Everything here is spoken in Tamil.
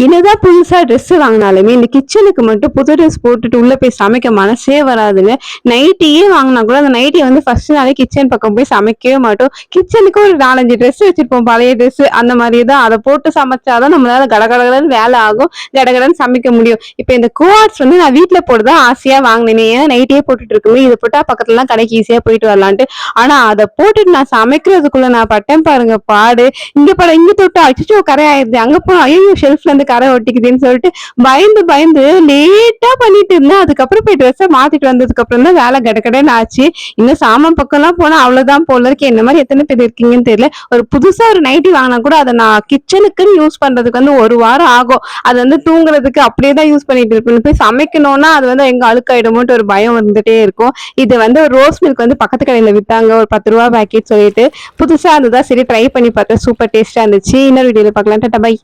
என்னதான் புதுசா ட்ரெஸ் வாங்கினாலுமே இந்த கிச்சனுக்கு மட்டும் புது ட்ரெஸ் போட்டுட்டு உள்ள போய் சமைக்க மனசே வராதுங்க. நைட்டியே வாங்கினா கூட அந்த நைட்டியை வந்து ஃபர்ஸ்ட் நாளே கிச்சன் பக்கம் போய் சமைக்கவே மாட்டோம். கிச்சனுக்கு ஒரு 4-5 ட்ரெஸ் வச்சிருப்போம், பழைய ட்ரெஸ் அந்த மாதிரி தான். அதை போட்டு சமைச்சாதான் நம்மளால கடகடன்னு வேலை ஆகும், கடகடன்னு சமைக்க முடியும். இப்ப இந்த கோஆர்ட்ஸ் வந்து நான் வீட்டுல போட்டுதான் ஆசையா வாங்கினேன். ஏன்னா நைட்டியே போட்டுட்டு இருக்குமே, இதை போட்டா பக்கத்துல எல்லாம் கடைக்கு ஈஸியா போயிட்டு வரலான்ட்டு. ஆனா அதை போட்டுட்டு நான் சமைக்கிறதுக்குள்ள நான் பட்டேன் பாருங்க பாடு. இங்க படம் இங்க தொட்டு அச்சோ கரை ஆயிடுது, அங்க போனா ஐயோ ஷெல்ஃப்ல இருந்து கரை ஒட்டிக்குதுன்னு சொல்லிட்டு பயந்து பயந்து லேட்டா பண்ணிட்டு இருந்தேன். அதுக்கப்புறம் போய் ட்ரெஸ்ஸை மாத்திட்டு வந்ததுக்கு அப்புறம் தான் வேலை கடகடன்னு ஆச்சு. இன்னும் சாமான் பக்கம் எல்லாம் போனா அவ்வளவுதான் போல இருக்கு. என்ன மாதிரி எத்தனை பேர் இருக்கீங்கன்னு தெரியல. ஒரு புதுசா ஒரு நைட்டி வாங்கினா கூட அதை நான் கிச்சனுக்குன்னு யூஸ் பண்றதுக்கு வந்து 1 வாரம் ஆகும். அது வந்து தூங்குறதுக்கு அப்படியே தான் யூஸ் பண்ணிட்டு இருப்பேன். போய் சமைக்கணும்னா அது வந்து எங்க அழுக்காயிடுமோட்டு ஒரு பயம் வந்துட்டே இருக்கும். இது வந்து ஒரு ரோஸ் மில்க் வந்து பக்கத்து கடையில வித்தாங்க, ஒரு 10 ரூபா பேக்கெட் சொல்லிட்டு. புதுசா இருந்ததா சரி ட்ரை பண்ணி பார்த்தேன், சூப்பர் டேஸ்டா இருந்துச்சு. இன்னொரு வீடியோல பார்க்கலாம். Tata bye.